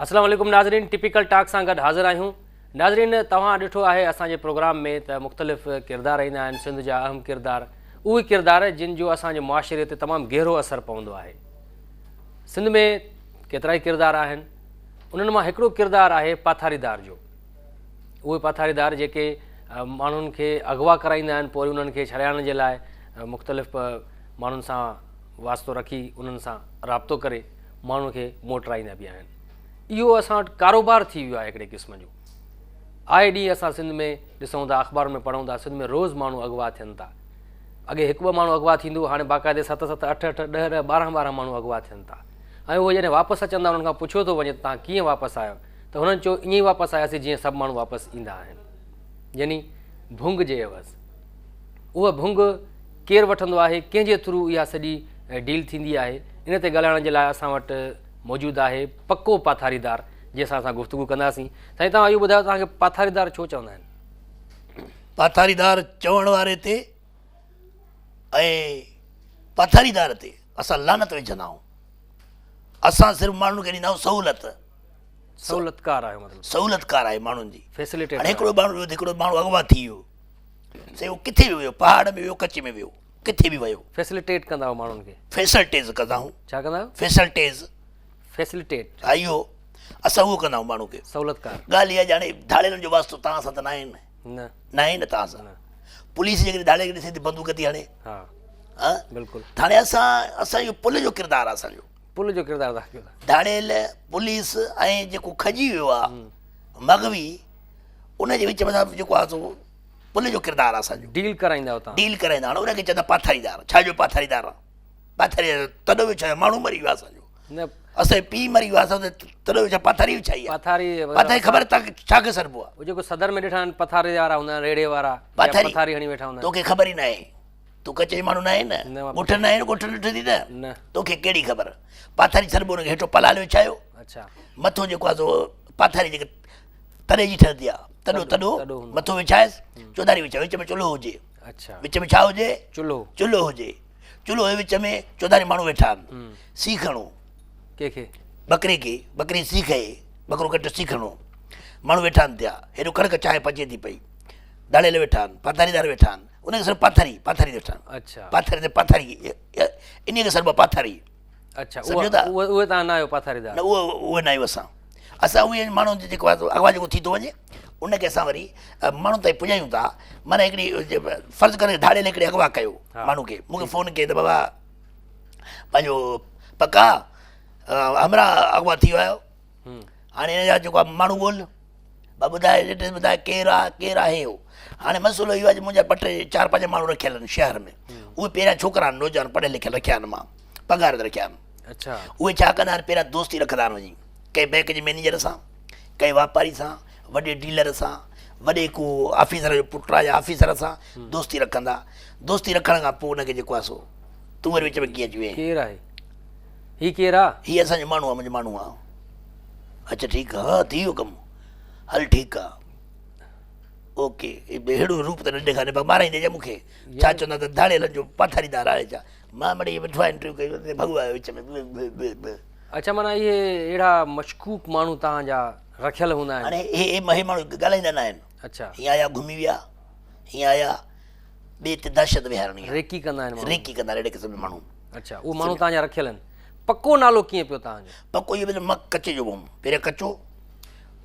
अस्सलाम वालेकुम नाज़रीन, टिपिकल टाक सां गॾु हाज़िर आहियूं। नाज़रीन, तव्हां ॾिठो आहे असांजे प्रोग्राम में त मुख़्तलिफ़ किरदार ईंदा आहिनि, सिंध जा अहम किरदार, उहे किरदार जिन जो असांजे मुआशिरे ते तमामु गहरो असरु पवंदो आहे। सिंध में केतिरा ई किरदार आहिनि, उन्हनि मां हिकिड़ो किरदारु आहे पाथारीदार जो। उहे पाथारीदार जेके माण्हुनि खे अगवा कराईंदा आहिनि, पोइ उन्हनि खे छॾाइण जे लाइ मुख़्तलिफ़ माण्हुनि सां वास्तो रखी उन्हनि सां राब्तो करे माण्हुनि खे मोटराईंदा बि आहिनि। इहो असां वटि कारोबार थी वियो आहे हिकिड़े क़िस्म जो। आए ॾींहुं असां सिंध में ॾिसूं था, अख़बार में पढ़ूं था, सिंध में रोज़ु माण्हू अगवा थियनि था। अॻे हिकु ॿ माण्हू अगवा थींदो, हाणे बाक़ाइदे 7-7, 8-8, 10-10, 12-12 माण्हू अगवा थियनि था। ऐं उहे जॾहिं वापसि अचनि था, उन्हनि खां पुछियो थो वञे त तव्हां कीअं वापसि आहियो, त हुननि चयो ईअं ई वापसि आयासीं जीअं सभु माण्हू वापसि ईंदा आहिनि, यानी भुंग जे एवज़। उहा भुंग केरु वठंदो आहे, कंहिंजे थ्रू इहा सॼी डील थींदी आहे, इन ते ॻाल्हाइण जे लाइ असां वटि मौजूदु आहे पको पाथारीदार, जंहिंसां असां गुफ़्तगू कंदासीं। साईं, तव्हां इहो ॿुधायो, तव्हांखे पाथारीदार छो चवंदा आहिनि? पाथारीदार चवण वारे ते ऐं पाथारीदार ते असां लानत विझंदा आहियूं। असां सिर्फ़ु माण्हुनि खे ॾींदा आहियूं सहूलियत। सहूलियतकार आहे, मतिलबु सहूलियतकार आहे माण्हुनि जी, फैसिलिटेट। हाणे हिकिड़ो माण्हू अगवा थी वियो, साईं उहो किथे बि वियो, पहाड़ में वियो, कच्छ में वियो, किथे बि वियो, फैसिलिटेट कंदा आहियो माण्हुनि खे? फैसिलिटेज़ कंदा आहियूं। छा कंदा आहियो? फैसिलिटेज़, फैसिलिटेट। हा, इहो असां उहो कंदा आहियूं माण्हू खे। सहूलियतकार ॻाल्हि इहा, हाणे धाड़ेलनि जो वास्तो तव्हां सां त न आहे न, न आहे न तव्हां सां। पुलिस जेकॾहिं धाड़े खे ॾिसे थी बंदूक थी हाणे, हा हा बिल्कुलु। हाणे असां इहो पुल जो किरदारु आहे असांजो। पुल जो किरदारु था कयो? धाड़ेल, पुलिस ऐं जेको खजी वियो आहे मगवी, उनजे विच में जेको आहे सो पुल जो किरदारु आहे असांजो। डील कराईंदा तव्हां? डील कराईंदा। हाणे उनखे चवंदा पाथारीदार। छाजो पाथारीदार आहे? पाथारीदार तॾहिं बि छा माण्हू मरी वियो आहे असांजो, न असांजो पीउ मरी वियो आहे, असां तॾहिं बि छा पाथारी बि छा आहे? पाथारी ख़बर तव्हांखे छा खे सरबो आहे? उहो जेको सदर में ॾिठा आहिनि पथारी वारा हूंदा आहिनि, रेड़े वारा, पथारी हणी वेठा हूंदा आहिनि। तोखे ख़बर ई न आहे, तूं कचे माण्हू न आहे न, ॻोठ न आहे न, ॻोठ ॾिठी न, तोखे कहिड़ी ख़बर? पाथारी सरबो हुनखे हेठो पलाल विछायो, अच्छा, मथो जेको आहे सो पाथारी जेके तॾहिं जी ठहंदी आहे, तॾो मथो विछाएसि, चौधारी विछाए, विच में चुल्हो हुजे। अच्छा, विच में छा हुजे? चुल्हो हुजे। चुल्हो जे विच में चौधारी माण्हू वेठा आहिनि। सीखणो कंहिंखे? बकरे खे, बकरी सीखे, बकरो कट सीखणो, माण्हू वेठा आहिनि थिया, हेॾो कड़क चांहि पचे थी पई, धाड़ेल वेठा आहिनि, पाथारीदार वेठा आहिनि, उनखे सिर्फ़ु पाथारी वेठा आहिनि। अच्छा, पाथारी ते पाथारी, इन खे सरबो पाथारी। अच्छा, उहे तव्हां न आहियो पाथारीदार? न, उहे न आहियूं असां उहे माण्हू जेको आहे अगवा जेको थी थो वञे उनखे असां वरी माण्हू ताईं पुॼायूं था। माना हिकिड़ी फ़र्ज़ु करे धाड़ेल हिकिड़े अगवा कयो माण्हू खे, मूंखे फ़ोन कई त बाबा पंहिंजो पका हमरा अगवा थी वियो आहियो, हाणे हिन जा जेको आहे माण्हू ॻोल्ह, ॿुधाए केरु आहे हो। हाणे मसइलो इहो आहे कि मुंहिंजा 4-5 माण्हू रखियल आहिनि शहर में, उहे पहिरियां छोकिरा आहिनि, नौजवान पढ़ियल लिखियल रखिया आहिनि, मां पघार ते रखिया आहिनि। अच्छा, उहे छा कंदा आहिनि, पहिरियां दोस्ती रखंदा आहिनि वञी, कंहिं बैंक जे मैनेजर सां, कंहिं वापारी सां, वॾे डीलर सां, वॾे को ऑफिसर जो पुटु आहे या ऑफिसर सां दोस्ती रखंदा। दोस्ती रखण खां पोइ हुनखे जेको आहे सो तूं वरी विच में कीअं अची वई? केरु आहे हीउ? केरु आहे? हीउ असांजो माण्हू आहे, मुंहिंजो माण्हू आहे। अच्छा ठीकु आहे, हा थी वियो कमु, हल ठीकु आहे, ओके। अहिड़ो रूप त न ॾेखारे, माराईंदे छा मूंखे? छा चवंदा त धाड़ेल जो पाथारीदार आहे छा? मां मिड़ई वेठो आहे, इंटरव्यू कई, भॻो आयो विच में। अच्छा, माना इहे अहिड़ा मशकूक माण्हू तव्हांजा रखियल हूंदा आहिनि? हाणे हे माण्हू ॻाल्हाईंदा न आहिनि। अच्छा, हीअं आया घुमी विया, हीअं आया, ॿिए ते दहशत विहारणी, रेकी कंदा आहिनि, रेकी कंदा अहिड़े क़िस्म जा माण्हू। अच्छा, उहे माण्हू तव्हांजा रखियल आहिनि। पको नालो कीअं पियो तव्हांजो? पको इहो मां कचे जो हुउमि, पहिरियों कचो,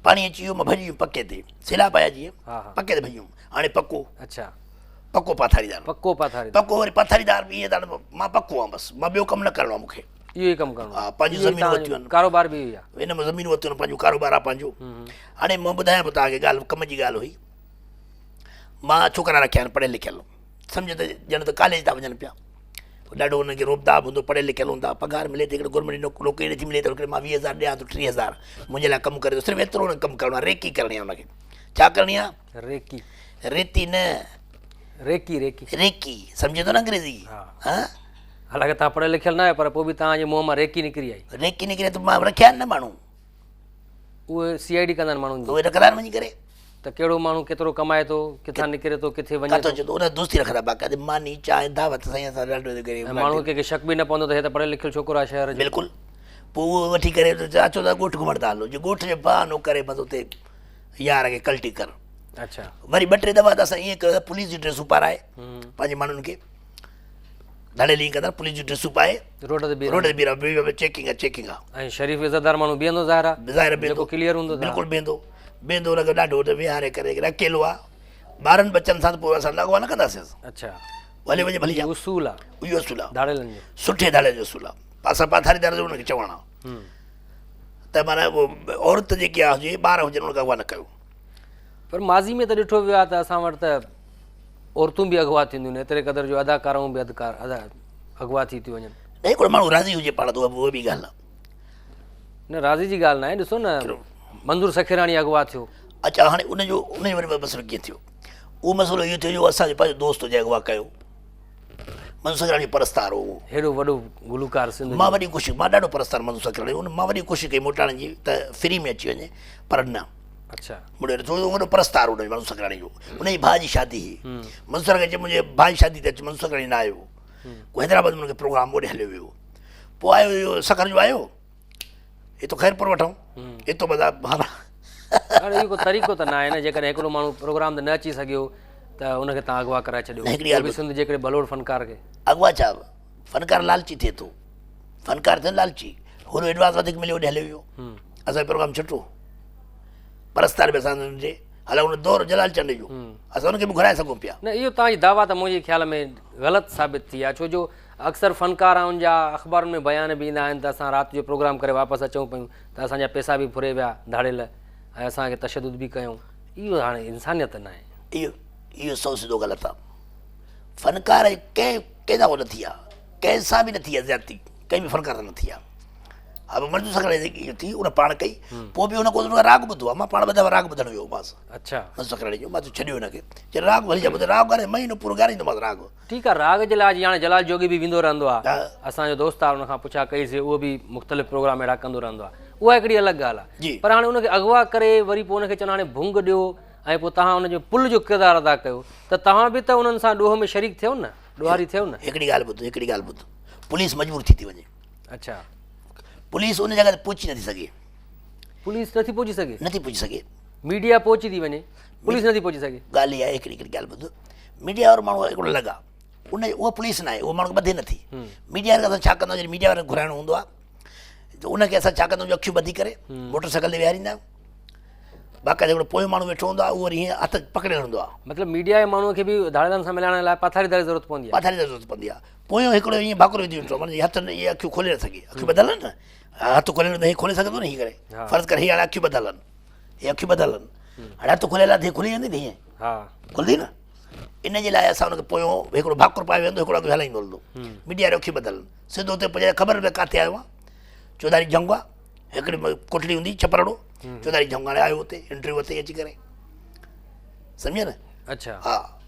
पाणी अची वियो, मां भॼी वियुमि पके ते, सिलाब आया जीअं, पके ते भॼी वियुमि, हाणे पको। अच्छा, पको पाथारीदार। पको पाथारीदार, पको वरी पाथारीदार बि ईअं त मां पको आहियां, बसि मां ॿियो कमु न करिणो आहे मूंखे, इहो ई कमु करिणो आहे। पंहिंजी ज़मीन वरितियूं आहिनि, कारोबार बि इहो आहे, हिन में ज़मीन वरितियूं आहिनि, पंहिंजो कारोबार आहे पंहिंजो। हाणे मां ॿुधायां पियो तव्हांखे ॻाल्हि, कम जी ॻाल्हि हुई, मां छोकिरा रखिया आहिनि पढ़ियल लिखियल, सम्झ त ॼण त कॉलेज था वञनि पिया, ॾाढो हुनखे रोबदाब हूंदो, पढ़ियल लिखियल हूंदा, पघार मिले त हिकिड़ो गवर्नमेंट नौकरी नथी मिले त हिकिड़े मां 20,000 ॾियां थो, 30,000 मुंहिंजे लाइ कमु करे थो, सिर्फ़ु एतिरो हुन कमु करिणो आहे, रेकी करणी आहे हुनखे। छा करणी आहे? रेकी। रेती न, रेकी। रेकी सम्झे थो न अंग्रेज़ी? हा, हालांकि तव्हां पढ़ियल लिखियल न आहियो, पर पोइ बि तव्हांजे मुंहं मां रेकी निकिरी आई। रेकी निकिरे त मां रखिया आहिनि न माण्हू, उहे CID कंदा आहिनि माण्हुनि, उहे रखंदा आहिनि वञी करे, त कहिड़ो माण्हू केतिरो कमाए थो, किथां निकिरे थो, किथे वञे काथो अचे थो, उन दोस्ती रखंदा बाक़ाइदे मानी चांहि दावत साईं असां ॾाढो माण्हू खे शक बि न पवंदो त हे त पढ़ियल लिखियल छोकिरो आहे शहर जो। बिल्कुलु। पोइ उहो वठी करे अचो त ॻोठु घुमण था हलो, जो ॻोठ जे बहानो करे बसि उते यार खे कल्टी कर। अच्छा, वरी 2-3 दफ़ा त असां ईअं कयो पुलिस जी ड्रेसूं पाराए पंहिंजे माण्हुनि खे, धड़ेली कंदा पुलिस जी ड्रेसूं पाए रोड ते बीह चेकिंग आहे। ऐं शरीफ़ इज़तदार माण्हू बीहंदो ज़ाहिर आहे, बीहंदो क्लियर हूंदो, बिल्कुलु बीहंदो हुनखे ॾाढो विहारे करे अकेलो आहे, ॿारनि बचनि सां त पोइ असां अॻुवान न कंदासीं। अच्छा, भले वञे भली उसूल आहे, इहो उसूल आहे धाड़ेलनि जो, सुठे धाड़े जो उसूल आहे। असां पाथारीदार जो हुनखे चवणु आहे त माना औरत जेकी आहे हुजे, ॿार हुजनि हुनखे अॻुवा न कयो। पर माज़ी में त ॾिठो वियो आहे त असां वटि त औरतूं बि अॻुवा थींदियूं आहिनि, एतिरे क़दुरु जो अदाकाराऊं बि अॻुवा थी थियूं वञनि। न हिकिड़ो माण्हू राज़ी हुजे पाण त उहा बि ॻाल्हि आहे। न राज़ी जी ॻाल्हि न आहे, ॾिसो न मंदूर सखेराणी अॻुवा थियो। अच्छा, हाणे उनजो वरी मसइलो कीअं थियो? उहो मसइलो इहो थियो जो असांजो पंहिंजो दोस्त हुजे अॻुवा कयो, मंदूर सखेराणी परस्तार हो, हेॾो वॾो गुलूकार सिंध, मां वॾी कोशिशि, मां ॾाढो परस्तार मंदूर सखेराणी, मां वॾी कोशिशि कई मोटाइण जी त फ्री में अची वञे, पर न। अच्छा, मुड़े वॾो परस्तार हुन मंदूर सखेराणी जो, उनजी भाउ जी शादी हुई, मंसूर खे चए मुंहिंजे भाउ जी शादी ते अच, मंसूर सखेराणी न आयो, हैदराबाद में हुनखे प्रोग्राम होॾे हलियो वियो। पोइ आयो इहो सखर जो आयो, हितो ख़ैरपुर वठूं, हितो बदा हाणे इहो को तरीक़ो त न आहे न, जेकॾहिं हिकिड़ो माण्हू प्रोग्राम ते न अची सघियो त उनखे तव्हां अॻुवा कराए छॾियो। हिकिड़ी ॻाल्हि सिंध जेकॾहिं बलोड़ फनकार खे अॻुवा छा, फनकार लालची थिए थो, फनकार थिए लालची, हुन एडवांस वधीक मिलियो होॾे हलियो वियो, असांजो प्रोग्राम छुटो, परस्तार बि असां हुनजे हलो हुन दौर जलाल चंड जो, असां हुनखे बि घुराए सघूं पिया। न इहो तव्हांजी दावा त मुंहिंजे ख़्याल में ग़लति साबित थी आहे, छो जो अक्सर फ़नकाराउनि जा अख़बारुनि में बयान बि ईंदा आहिनि त असां राति जो प्रोग्राम करे वापसि अचूं पियूं त असांजा पैसा बि फुरे विया धाड़ेल, ऐं असांखे तशदुद बि कयूं। इहो हाणे इंसानियत न आहे, इहो सौ सिधो ग़लति आहे। फनकार कंहिंसां उहो न थी आहे, कंहिंसां बि न थी आहे ज़्यादती, कंहिं बि फनकार सां न थी आहे। हा मंजूर सखेराणी जेकी थी उन पाण कई, पोइ बि हुन राग ॿुधो आहे, मां पाण ॿ दफ़ा राग ॿुधणु वियो हुउसि। अच्छा, मंजूर सखेराणी जो, मां छॾियो हुनखे, चए राग भली ॿुधे, राग ॻाल्हाए महीनो पूरो ॻाल्हाईंदोमांसि राग। ठीकु आहे, राग जे लाइ हाणे जलाल जोगी बि वेंदो रहंदो आहे, असांजो दोस्त आहे, हुनखां पुछा कईसीं, उहो बि मुख़्तलिफ़ प्रोग्राम अहिड़ा कंदो रहंदो आहे, उहा हिकिड़ी अलॻि ॻाल्हि आहे। पर हाणे हुनखे अॻुवा करे वरी पोइ हुनखे चवनि हाणे भुंग ॾियो ऐं पोइ तव्हां हुनजो पुल जो किरदारु अदा कयो, त तव्हां बि त उन्हनि सां ॾोह में शरीक थियो न, ॾोहारी थियो न। हिकिड़ी ॻाल्हि ॿुध, पुलिस मजबूर थी वञे। अच्छा, पुलिस उन जॻह ते पहुची नथी सघे, पुलिस नथी पहुची सघे, मीडिया पहुची थी वञे, पुलिस नथी पहुची सघे। ॻाल्हि इहा आहे, हिकिड़ी ॻाल्हि ॿुध, मीडिया वारो माण्हू हिकिड़ो लॻा, उहा पुलिस न आहे, उहो माण्हू ॿधे नथी। मीडिया वारे असां छा कंदा आहियूं, मीडिया वारे घुराइणो हूंदो आहे त उनखे असां छा कंदा आहियूं, अखियूं ॿधी करे मोटर साइकिल ते विहारींदा आहियूं, बाक़ाइदे हिकिड़ो पोयों माण्हू वेठो हूंदो आहे, उहो वरी हीअं हथु पकड़ियल हूंदो आहे। मतिलबु मीडिया जे माण्हूअ खे बि धाड़ेलनि सां मिलाइण लाइ पाथारीदार जी ज़रूरत पवंदी आहे, पोयों हिकिड़ो ईअं भाकुर विझी वेठो, माना हथ इहे अखियूं खोले न सघे, अखियूं ॿधल आहिनि न, हथु खोले हीअ खोले सघंदो न, हीअं करे फ़र्ज़ु करे हीअ हाणे अखियूं ॿधल आहिनि, हाणे हथु खोलियल आहे, खुली वेंदी हीअं, खुलंदी न, इन जे लाइ असां हुनखे पोयों हिकिड़ो भाकुर पाए वेंदो, हिकिड़ो अॻु हलाईंदो हलंदो, मीडिया वारो अखियूं ॿधल, सिधो हुते पुॼाए ख़बर पए किथे आयो आहे, चौधारी जंग आहे, हिकिड़ी कोठड़ी हूंदी छपरड़ो, चौधारी जंग हाणे आयो हुते, इंटरव्यू हुते अची करे, सम्झे न। अच्छा, हा,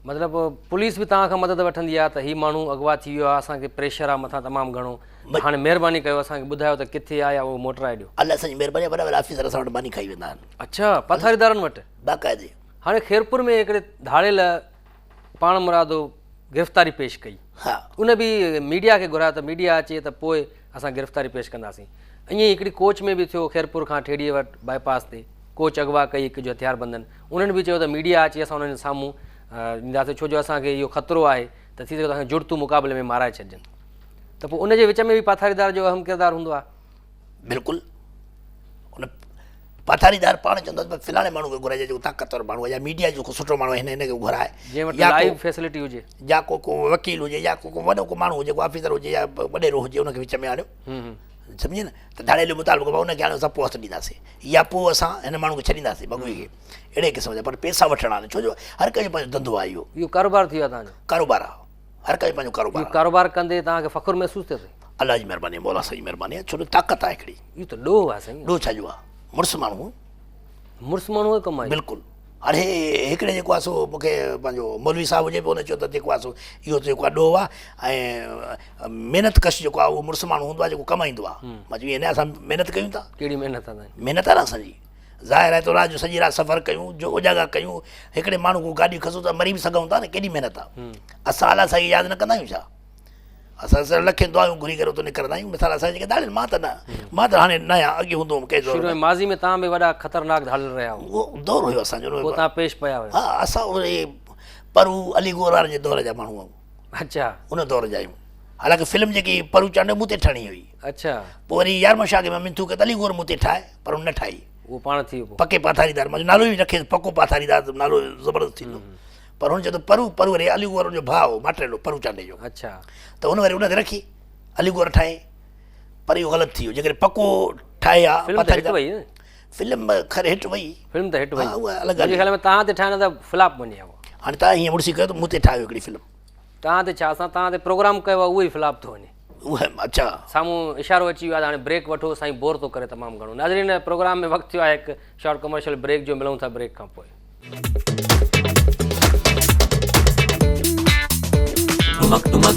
मतिलबु पुलिस बि तव्हां खां मदद वठंदी आहे त हीउ माण्हू अॻुवा थी वियो आहे, असांखे प्रेशर आहे मथां तमामु घणो, हाणे महिरबानी कयो असांखे ॿुधायो त किथे आहे, उहो मोटराए ॾियो। अलाह असांजी महिरबानी, बराबरि ऑफिसर असां वटि मानी खाई वेंदा आहिनि। अच्छा, पाथारीदारनि वटि बाक़ाइदे। हाणे ख़ैरपुर में हिकिड़े धाड़ेल पाण मुरादो गिरफ़्तारी पेश कई, हा, उन बि मीडिया खे घुरायो त मीडिया अचे त पोइ असां गिरफ़्तारी पेश कंदासीं। ईअं ई हिकिड़ी कोच में बि थियो, ख़ैरपुर खां ठेड़ीअ वटि बाईपास ते कोच अॻुवा कई हिकु जो हथियार बंदनि, उन्हनि बि चयो त मीडिया अची असां उन्हनि साम्हूं ईंदासीं, छो जो असांखे इहो ख़तरो आहे त थी सघे असांखे जुड़तू मुक़ाबले में माराए छॾिजनि, त पोइ उनजे विच में बि पाथारीदार जो अहम किरदारु हूंदो आहे। बिल्कुलु, उन पाथारीदार पाण चवंदो आहे फिलहाणे माण्हू खे घुराइजे जेको ताक़तवर माण्हू आहे, या मीडिया जो को सुठो माण्हू आहे हिनखे घुराए, जंहिं वटि लाइव फैसिलिटी हुजे, या को वकील हुजे, या को वॾो को माण्हू हुजे, को ऑफिसर हुजे, या वॾेरो हुजे, उनखे विच में आणियो, सम्झे न, त धाड़ेल मुताबिक़ उनखे हाणे असां पोइ हथु ॾींदासीं, या पोइ असां हिन माण्हू खे छॾींदासीं बगुई खे, अहिड़े क़िस्म जा, पर पैसा वठणा आहिनि, छो जो हर कंहिंजो पंहिंजो धंधो आहे, इहो कारोबार थी वियो आहे तव्हांजो, कारोबार आहे, हर कंहिंजो पंहिंजो कारोबार, कारोबार कंदे तव्हांखे फ़ख़ुरु महसूसु थिए थो? अलाह जी महिरबानी, मौला साईं महिरबानी आहे, छो जो ताक़त आहे हिकिड़ी, इहो त ॾोह आहे साईं, ॾोह छाजो आहे, मुड़ुसु माण्हू जो कमु आहे, बिल्कुलु। हाणे हिकिड़े जेको आहे सो मूंखे पंहिंजो मौलवी साहिबु हुजे पियो, हुन चयो त जेको आहे सो इहो जेको आहे ॾोह आहे, ऐं महिनत कश जेको आहे उहो मुड़ुसु माण्हू हूंदो आहे जेको कमाईंदो आहे, मां चयो ईअं न असां महिनत कयूं था, कहिड़ी महिनत आहे? महिनत आहे न असांजी, ज़ाहिर आहे तो राति जो सॼी राति सफ़र कयूं जो उजागा कयूं हिकिड़े माण्हू को गाॾी खसूं त मरी बि सघूं था न केॾी महिनत आहे असां अलाह साईं यादि न कंदा आहियूं छा असां सिर्फ़ु लखे दुआयूं घुरी करे उतो निकिरंदा आहियूं मिसाल असां जेके दाड़ियुनि मां त हाणे न आहियां अॻे हूंदो हुउमि कंहिं शुरू में माज़ी में तव्हां बि वॾा ख़तरनाक हल रहिया हो उहो दौरु हुयो असांजो पोइ तव्हां पेश पिया हुयो हा असां उहे परू अलीगोर वारनि जे दौर जा माण्हू आहियूं अच्छा उन दौर जा आहियूं हालांकि फिल्म जेकी परू चांडो मूं ते ठाहिणी हुई अच्छा पोइ वरी 11 शाह में मिंथू के अलीगोर मूं ते ठाहे पर उन न ठाही उहो पाण थी वियो पके पाथारीदार मुंहिंजो नालो ई रखे पको पाथारीदार नालो ज़बरदस्त थींदो पर हुन चयो त परू वरी अलीगोर जो भाउ माटेलो परू चांडे जो अच्छा त हुन वरी उन ते रखी अलीगोर ठाहे पर इहो ग़लति थी वियो जेकॾहिं पको ठाहे आहे फिल्म खैर हिट वई फिल्म त हिट वई उहा अलॻि मुंहिंजे ख़्याल में तव्हां ते ठाहिण त फ्लॉप वञे हाणे तव्हां हीअं मुड़िसी कयो त मूं ते ठाहियो हिकिड़ी फिल्म तव्हां ते छा असां तव्हां ते प्रोग्राम कयो आहे उहो ई फ्लॉप थो वञे उहा अच्छा साम्हूं इशारो अची वियो आहे हाणे ब्रेक वठो साईं बोर थो करे तमामु घणो नाज़रीन प्रोग्राम में वक़्तु थियो आहे हिकु शॉर्ट कमर्शियल ब्रेक जो मिलूं था ब्रेक खां पोइ तुमक तुमक